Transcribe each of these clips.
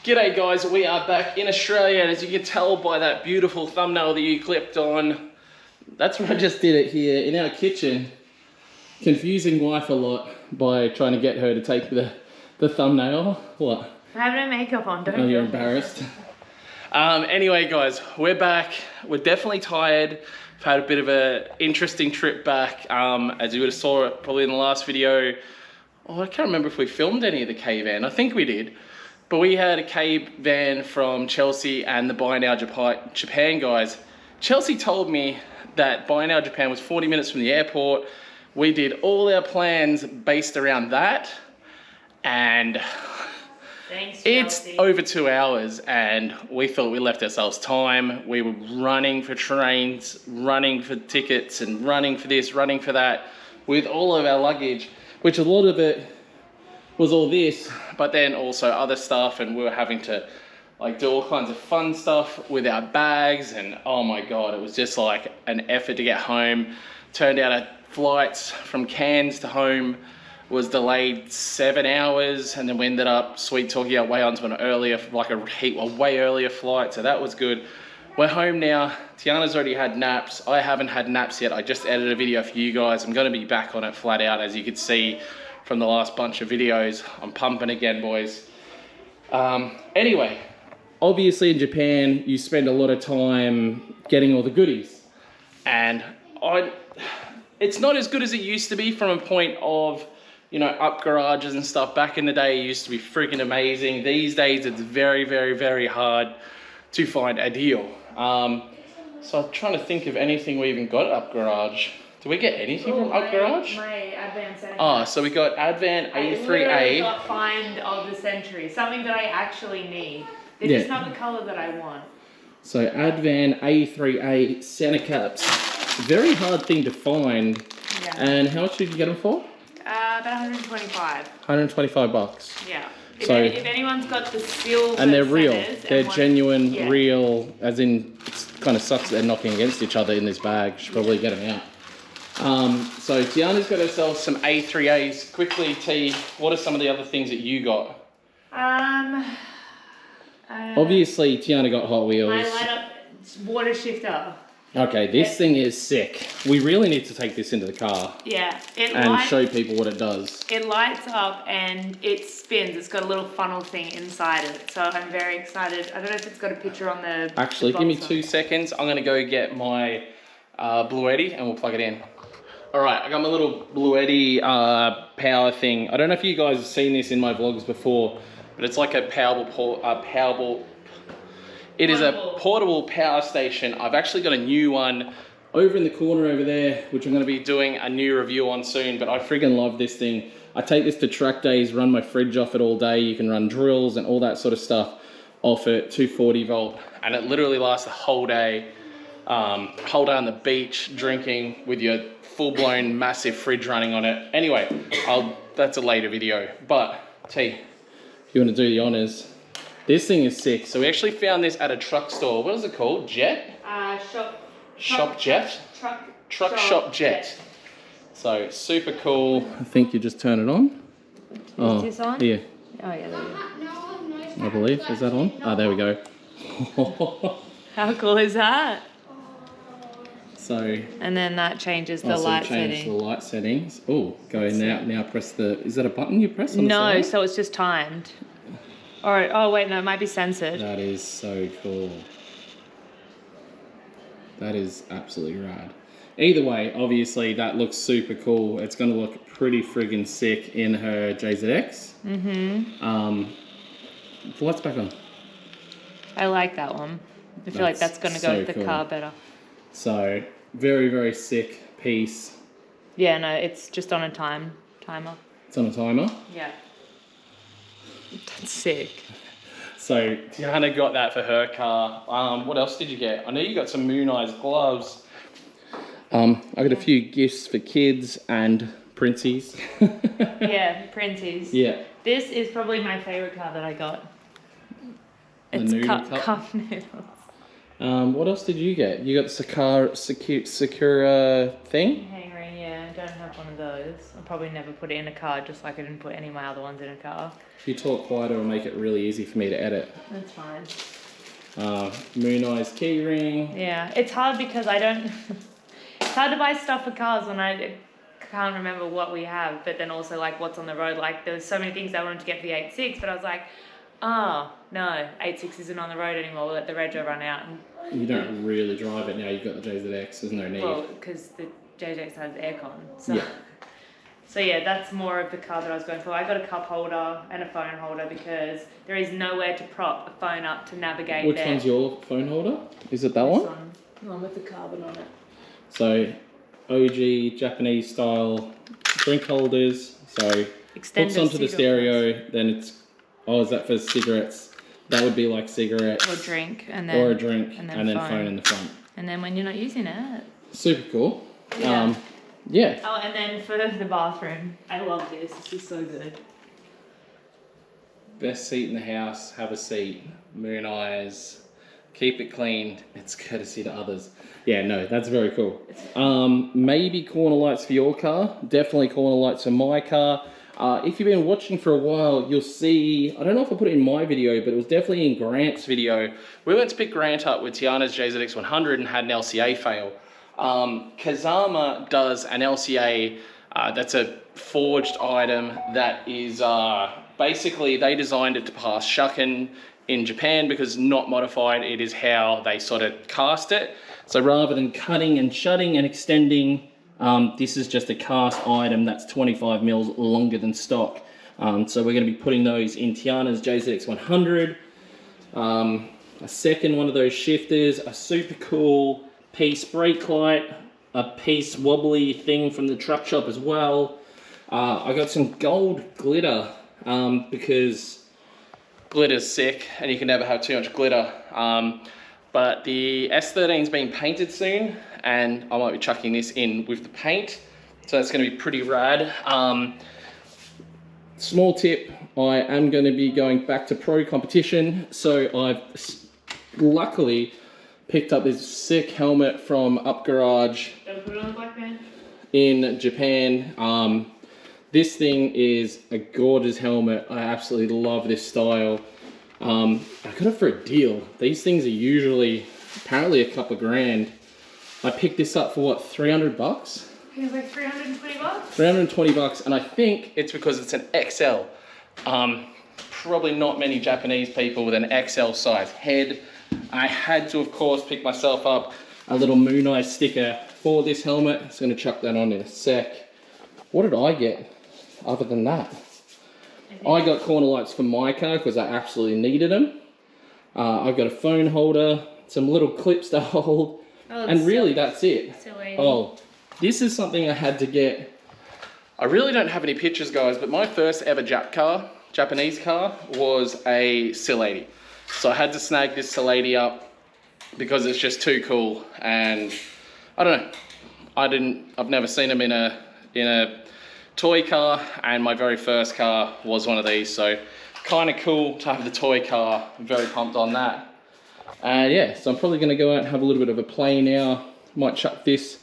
G'day guys, we are back in Australia, and as you can tell by that beautiful thumbnail that you clicked on, that's where I just did it here in our kitchen. Confusing wife a lot by trying to get her to take the thumbnail. What? I have no makeup on, don't you? Oh, you're embarrassed. Anyway guys, we're back. We're definitely tired. We've had a bit of an interesting trip back. As you would have saw it probably in the last video. Oh, I can't remember if we filmed any of the K-van. I think we did. But we had a K-van from Chelsea and the Buy Now Japan guys. Chelsea told me that Buy Now Japan was 40 minutes from the airport. We did all our plans based around that. And thanks, it's over 2 hours, and we thought we left ourselves time. We were running for trains, running for tickets, and running for this, running for that, with all of our luggage, which a lot of it was all this, but then also other stuff, and we were having to like do all kinds of fun stuff with our bags, and oh my god, it was just like an effort to get home. Turned out our flights from Cairns to home was delayed 7 hours, and then we ended up sweet talking our way onto an earlier, like a way earlier flight, so that was good. We're home now. Tiana's already had naps. I haven't had naps yet. I just edited a video for you guys. I'm gonna be back on it flat out, as you could see from the last bunch of videos. I'm pumping again, boys. Anyway, obviously in Japan, you spend a lot of time getting all the goodies. And it's not as good as it used to be from a point of, you know, up garages and stuff. Back in the day, it used to be freaking amazing. These days, it's very, very, very hard to find a deal. So I'm trying to think of anything we even got at Up Garage. Did we get anything from Up Garage? My Advan Century. Oh, so we got Advan A3A. I got Find of the Century, something that I actually need. They're just not the colour that I want. So Advan A3A center caps. Very hard thing to find. Yeah. And how much did you get them for? About 125. 125 bucks. Yeah. So, if anyone's got the silver and they're real, they're one, genuine, yeah. real, as in, it kind of sucks that they're knocking against each other in this bag. Should probably get them out. So Tiana's got herself some A3As. Quickly, T, what are some of the other things that you got? Obviously, Tiana got Hot Wheels. My light up water shifter. Okay, this thing is sick. We really need to take this into the car. Yeah. And show people what it does. It lights up and it spins. It's got a little funnel thing inside it. So I'm very excited. I don't know if it's got a picture on the Actually, give me 2 seconds. I'm going to go get my Bluetti and we'll plug it in. Alright, I got my little Bluetti power thing. I don't know if you guys have seen this in my vlogs before, but it's like a It is a portable power station. I've actually got a new one over in the corner over there, which I'm going to be doing a new review on soon, but I friggin' love this thing. I take this to track days, run my fridge off it all day. You can run drills and all that sort of stuff off it, 240 volt, and it literally lasts the whole day. Whole day on the beach, drinking with your full-blown massive fridge running on it. Anyway, that's a later video, but T, if you want to do the honors. This thing is sick. So we actually found this at a truck store. What is it called? Jet? Shop Jet? Truck Shop Jet. So super cool. I think you just turn it on. Is this on? Yeah. Oh yeah, there we go. I believe. Is that on? Oh, there we go. How cool is that? So. And then that changes the light setting. The light settings. Oh, go now press the, is that a button you press on the side? No, so it's just timed. Alright, oh wait, no, it might be censored. That is so cool. That is absolutely rad. Either way, obviously that looks super cool. It's going to look pretty friggin' sick in her JZX. The light's back on. I like that one. I feel like that's going to go with the car better. So, very, very sick piece. Yeah, no, it's just on a timer. It's on a timer? Yeah. That's sick. So Tiana got that for her car. What else did you get? I know you got some Moon Eyes gloves. I got a few gifts for kids and Princeys. Yeah, Princeys. Yeah. This is probably my favourite car that I got. It's cup noodles. What else did you get? You got the Sakura thing? Hang ring, yeah. don't have one of those. I'll probably never put it in a car, just like I didn't put any of my other ones in a car. If you talk quieter, it'll make it really easy for me to edit. That's fine. Moon Eye's key ring. Yeah, it's hard because I don't... It's hard to buy stuff for cars when I can't remember what we have, but then also like what's on the road. Like there was so many things I wanted to get for the 8.6, but I was like, oh, no, 8.6 isn't on the road anymore. We'll let the rego run out. You don't really drive it now. You've got the JZX. There's no need. Well, because the JZX has aircon. So. Yeah. So yeah, that's more of the car that I was going for. I got a cup holder and a phone holder because there is nowhere to prop a phone up to navigate. Which one's your phone holder? Is it that one? The one with the carbon on it. So, OG Japanese style drink holders. So, Extended hooks onto the stereo. Then it's, oh, is that for cigarettes? That would be like cigarettes. Or drink, and then or a drink, and then phone in the front. And then when you're not using it. Super cool. Yeah. Yeah. Oh, and then for the bathroom, I love this. This is so good. Best seat in the house. Have a seat. Moon Eyes. Keep it clean. It's courtesy to others. Yeah, no, that's very cool. Maybe corner lights for your car. Definitely corner lights for my car. If you've been watching for a while, you'll see, I don't know if I put it in my video, but it was definitely in Grant's video. We went to pick Grant up with Tiana's JZX 100 and had an LCA fail. Kazama does an LCA that's a forged item that is basically they designed it to pass shucking in Japan because not modified, it is how they sort of cast it. So rather than cutting and shutting and extending, this is just a cast item that's 25 mils longer than stock. So we're going to be putting those in Tiana's JZX 100. A second one of those shifters, a super cool piece brake light, a piece wobbly thing from the truck shop as well. I got some gold glitter because glitter's sick and you can never have too much glitter. But the S13's being painted soon and I might be chucking this in with the paint. So that's going to be pretty rad. Small tip, I am going to be going back to pro competition. So I've luckily picked up this sick helmet from Up Garage in Japan. This thing is a gorgeous helmet. I absolutely love this style. I got it for a deal. These things are usually apparently a couple of grand. I picked this up for what, 300 bucks? It was like 320 bucks? 320 bucks, and I think it's because it's an XL. Probably not many Japanese people with an XL size head. I had to, of course, pick myself up a little Moon Eye sticker for this helmet. I'm just going to chuck that on in a sec. What did I get other than that? I got corner lights for my car because I absolutely needed them. I've got a phone holder, some little clips to hold, and really that's it. Oh, this is something I had to get. I really don't have any pictures, guys, but my first ever Japanese car was a C80. So I had to snag this C80 up because it's just too cool, and I don't know. I've never seen them in a toy car, and my very first car was one of these. So kind of cool to have the toy car. I'm very pumped on that. Yeah, so I'm probably going to go out and have a little bit of a play now. Might chuck this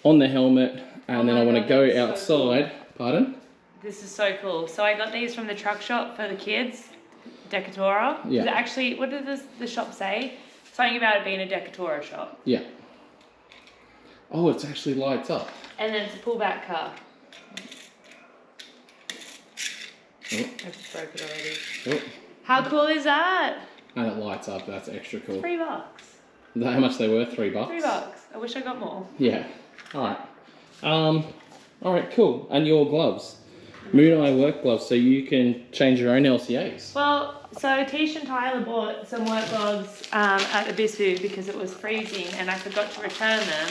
on the helmet, and then I want to go outside. So cool. Pardon? This is so cool. So I got these from the truck shop for the kids. Decatora. Yeah. Actually, what did the shop say? Something about it being a Decatora shop. Yeah. Oh, it actually lights up. And then it's a pullback car. Oh. I just broke it already. Oh. How cool is that? And it lights up. That's extra cool. $3. Is that how much they were? $3? $3. I wish I got more. Yeah. All right. All right. Cool. And your gloves. Moon Eye work gloves, so you can change your own LCAs. Well, so Tish and Tyler bought some work gloves at the Bisu because it was freezing and I forgot to return them.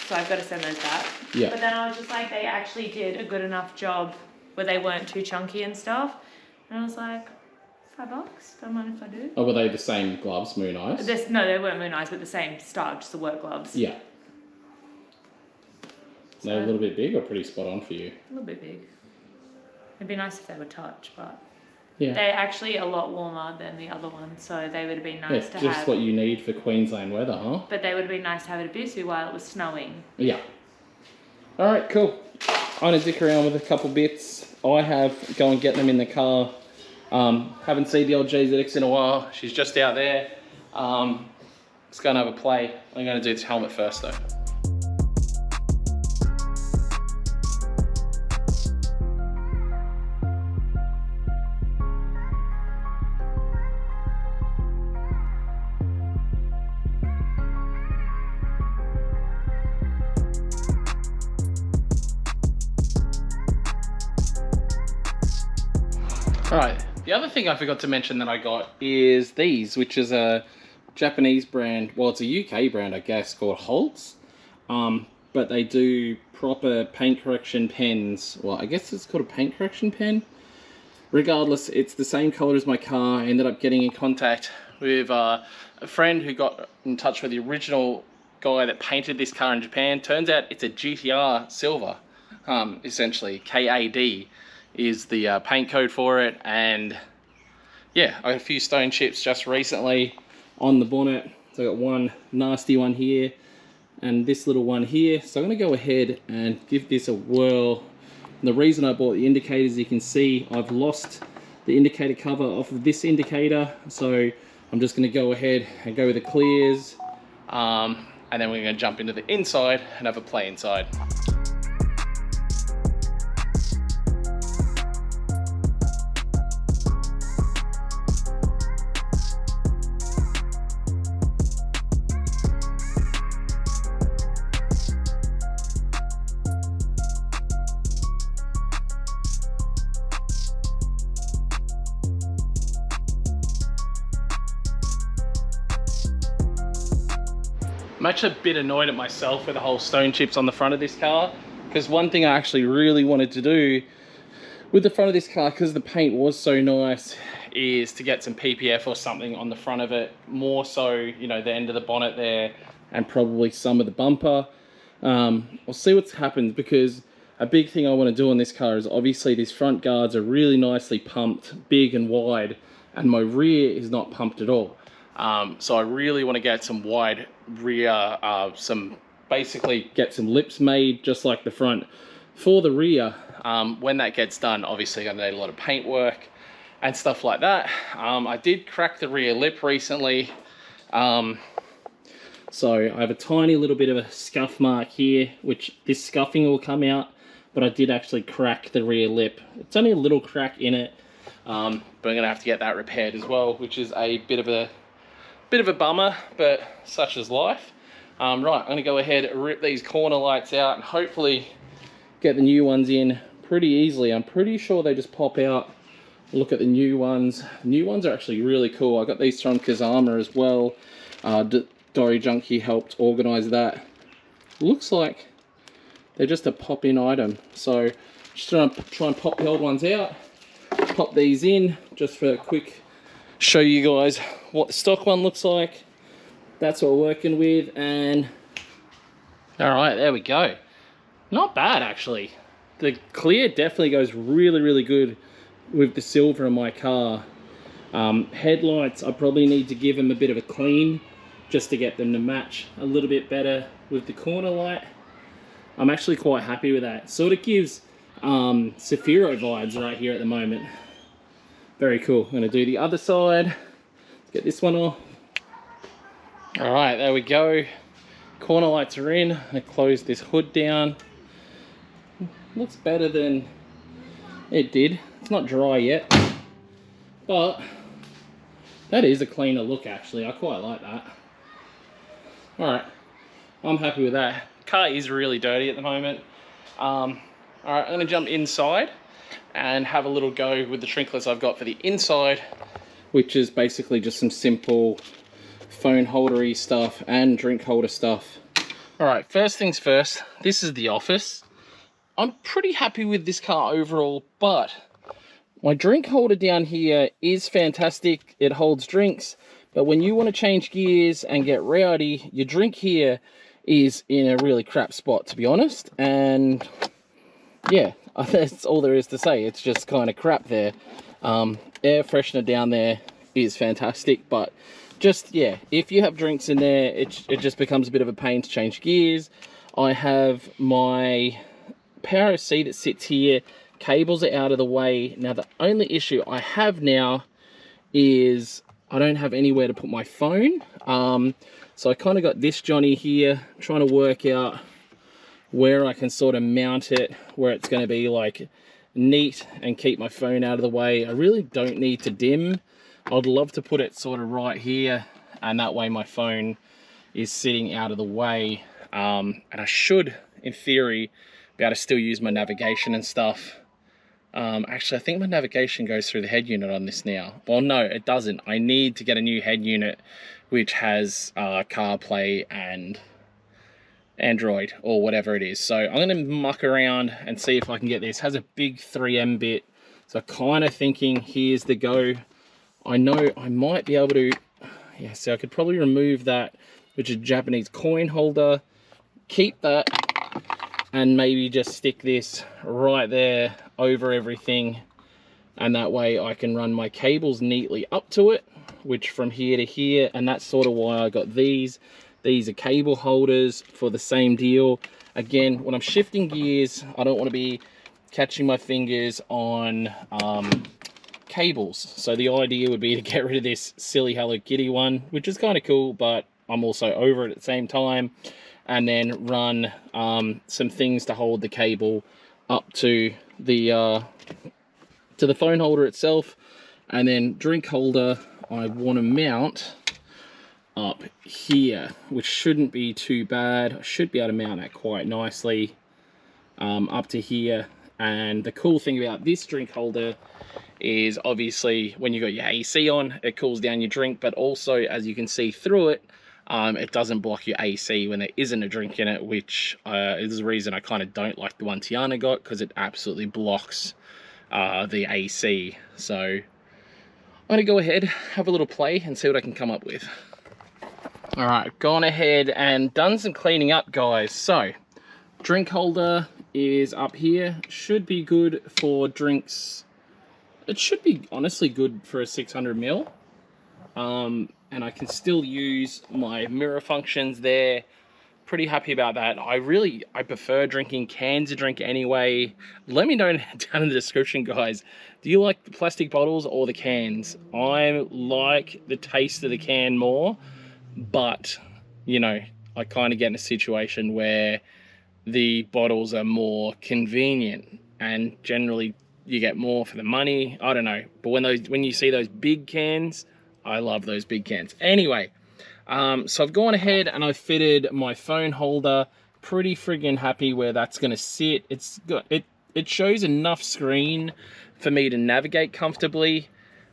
So I've got to send those back. Yeah. But then I was just like, they actually did a good enough job where they weren't too chunky and stuff. And I was like, $5? Don't mind if I do. Oh, were they the same gloves, Moon Eyes? No, they weren't Moon Eyes, but the same style, just the work gloves. Yeah. So, They're a little bit big or pretty spot on for you? A little bit big. It'd be nice if they were touch, but yeah. they're actually a lot warmer than the other ones, so they would have been nice to have. Just what you need for Queensland weather, huh? But they would have been nice to have at a Bisu while it was snowing. Yeah. All right, cool. I'm gonna dick around with a couple bits. I have go and get them in the car. Haven't seen the old GZX in a while. She's just out there. Let's go and have a play. I'm gonna do this helmet first though. Alright, the other thing I forgot to mention that I got is these, which is a Japanese brand, well it's a UK brand I guess, called Holtz. But they do proper paint correction pens. Well, I guess it's called a paint correction pen. Regardless, it's the same color as my car. I ended up getting in contact with a friend who got in touch with the original guy that painted this car in Japan. Turns out it's a GTR silver, essentially, KAD. Is the paint code for it. And yeah, I got a few stone chips just recently on the bonnet. So I got one nasty one here and this little one here. So I'm gonna go ahead and give this a whirl. And the reason I bought the indicators, you can see I've lost the indicator cover off of this indicator. So I'm just gonna go ahead and go with the clears. And then we're gonna jump into the inside and have a play inside. I'm actually a bit annoyed at myself with the whole stone chips on the front of this car, because one thing I actually really wanted to do with the front of this car, because the paint was so nice, is to get some PPF or something on the front of it, more so, you know, the end of the bonnet there and probably some of the bumper. We'll see what's happened, because a big thing I want to do on this car is obviously these front guards are really nicely pumped, big and wide, and my rear is not pumped at all. So I really want to get some wide rear, basically get some lips made just like the front for the rear. When that gets done, obviously I'm gonna need a lot of paint work and stuff like that. I did crack the rear lip recently. So I have a tiny little bit of a scuff mark here, which this scuffing will come out, but I did actually crack the rear lip. It's only a little crack in it, but I'm gonna have to get that repaired as well, which is a bit of a bummer, but such is life. Right, I'm gonna go ahead and rip these corner lights out and hopefully get the new ones in pretty easily. I'm pretty sure they just pop out. Look at the new ones. The new ones are actually really cool. I got these from Kazama as well. Dory Junkie helped organize that. Looks like they're just a pop-in item. So just gonna try and pop the old ones out, pop these in just for a quick show you guys what the stock one looks like. That's what we're working with, and all right, there we go. Not bad actually. The clear definitely goes really good with the silver in my car. Headlights, I probably need to give them a bit of a clean just to get them to match a little bit better with the corner light. I'm actually quite happy with that. Sort of gives Safiro vibes right here at the moment. Very cool. I'm gonna do the other side. Let's get this one off. All right, there we go. Corner lights are in. I'm gonna close this hood down. Looks better than it did. It's not dry yet, but that is a cleaner look actually. I quite like that. All right, I'm happy with that. Car is really dirty at the moment. All right, I'm gonna jump inside and have a little go with the trinkets I've got for the inside, which is basically just some simple phone holdery stuff and drink holder stuff. All right, first things first, this is the office. I'm pretty happy with this car overall, but my drink holder down here is fantastic. It holds drinks, but when you want to change gears and get rowdy, your drink here is in a really crap spot, to be honest. And yeah, that's all there is to say. It's just kind of crap there. Air freshener down there is fantastic, but just, yeah, if you have drinks in there, it just becomes a bit of a pain to change gears. I have my power C that sits here, cables are out of the way. Now the only issue I have now is I don't have anywhere to put my phone. So I kind of got this Johnny here, trying to work out where I can sort of mount it, where it's going to be like neat and keep my phone out of the way. I really don't need to dim. I'd love to put it sort of right here, and that way my phone is sitting out of the way. And I should, in theory, be able to still use my navigation and stuff. Actually, I think my navigation goes through the head unit on this now. Well, no, it doesn't. I need to get a new head unit which has CarPlay and Android or whatever it is. So I'm going to muck around and see if I can get this. It has a big 3M bit, so kind of thinking here's the go. I know I might be able to, yeah, so I could probably remove that, which is a Japanese coin holder, keep that, and maybe just stick this right there over everything, and that way I can run my cables neatly up to it, which from here to here, and that's sort of why I got these. These are cable holders for the same deal. Again, when I'm shifting gears, I don't want to be catching my fingers on cables. So the idea would be to get rid of this silly Hello Kitty one, which is kind of cool, but I'm also over it at the same time, and then run some things to hold the cable up to the phone holder itself. And then drink holder I want to mount up here, which shouldn't be too bad. I should be able to mount that quite nicely up to here. And the cool thing about this drink holder is obviously when you got your AC on, it cools down your drink, but also as you can see through it, it doesn't block your AC when there isn't a drink in it, which is the reason I kind of don't like the one Tiana got, because it absolutely blocks the AC. So I'm gonna go ahead, have a little play and see what I can come up with. All right, gone ahead and done some cleaning up, guys. So drink holder is up here, should be good for drinks. It should be honestly good for a 600 ml. And I can still use my mirror functions there. Pretty happy about that. I prefer drinking cans of drink anyway. Let me know down in the description, guys. Do you like the plastic bottles or the cans? I like the taste of the can more, but you know, I kind of get in a situation where the bottles are more convenient and generally you get more for the money. I don't know, but when you see those big cans, I love those big cans. Anyway, so I've gone ahead and I've fitted my phone holder. Pretty friggin' happy where that's gonna sit. It shows enough screen for me to navigate comfortably.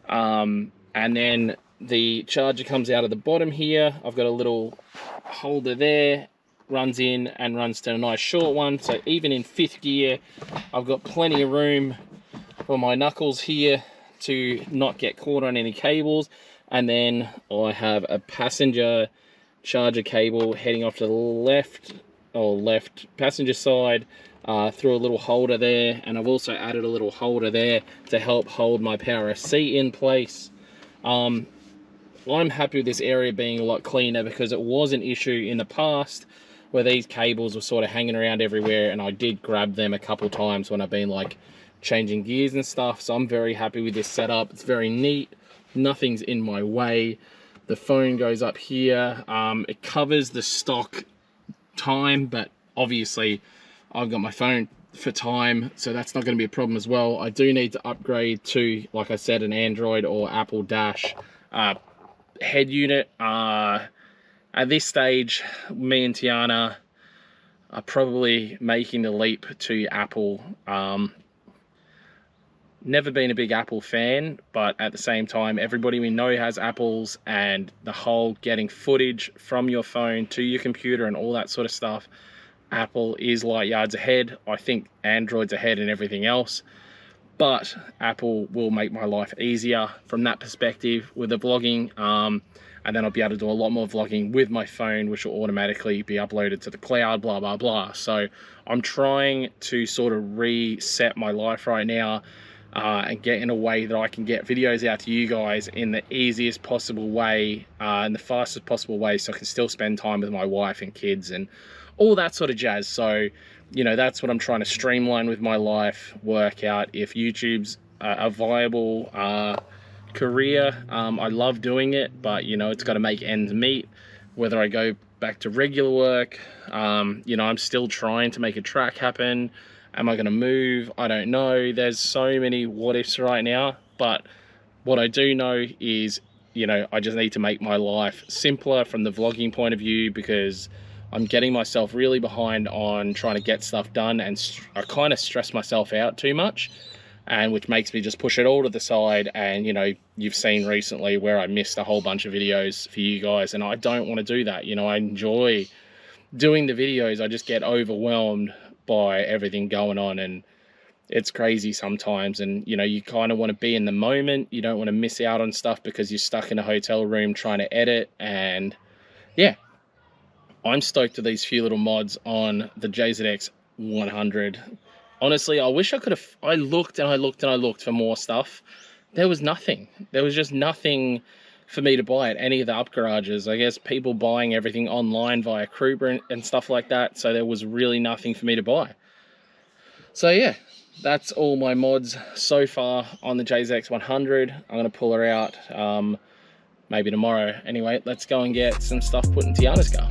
And then the charger comes out of the bottom here. I've got a little holder there, runs in and runs to a nice short one. So even in 5th gear, I've got plenty of room for my knuckles here to not get caught on any cables. And then I have a passenger charger cable heading off to the left passenger side through a little holder there. And I've also added a little holder there to help hold my power C in place. I'm happy with this area being a lot cleaner because it was an issue in the past where these cables were sort of hanging around everywhere, and I did grab them a couple times when I've been like changing gears and stuff. So I'm very happy with this setup. It's very neat. Nothing's in my way. The phone goes up here. It covers the stock time, but obviously I've got my phone for time, so that's not going to be a problem as well. I do need to upgrade to, like I said, an Android or Apple Dash head unit. At this stage, me and Tiana are probably making the leap to Apple. Never been a big Apple fan, but at the same time, everybody we know has Apples, and the whole getting footage from your phone to your computer and all that sort of stuff, Apple is light yards ahead. I think Android's ahead in everything else, but Apple will make my life easier from that perspective with the vlogging. And then I'll be able to do a lot more vlogging with my phone, which will automatically be uploaded to the cloud, blah, blah, blah. So I'm trying to sort of reset my life right now. and get in a way that I can get videos out to you guys in the easiest possible way, and the fastest possible way, so I can still spend time with my wife and kids and all that sort of jazz. So, you know, that's what I'm trying to streamline with my life, work out if YouTube's a viable career. I love doing it, but you know, it's got to make ends meet. Whether I go back to regular work, you know, I'm still trying to make a track happen. Am I going to move? I don't know. There's so many what ifs right now, but what I do know is, you know, I just need to make my life simpler from the vlogging point of view, because I'm getting myself really behind on trying to get stuff done, and I kind of stress myself out too much, and which makes me just push it all to the side. And you know, you've seen recently where I missed a whole bunch of videos for you guys, and I don't want to do that. You know, I enjoy doing the videos, I just get overwhelmed by everything going on, and it's crazy sometimes. And you know, you kind of want to be in the moment, you don't want to miss out on stuff because you're stuck in a hotel room trying to edit. And yeah, I'm stoked with these few little mods on the JZX 100. Honestly, I wish I could have, I looked and I looked and I looked for more stuff. There was nothing. There was just nothing for me to buy at any of the up garages. I guess people buying everything online via Kruger and stuff like that, so there was really nothing for me to buy. So yeah, that's all my mods so far on the JZX 100. I'm going to pull her out maybe tomorrow. Anyway, let's go and get some stuff put in Tiana's car.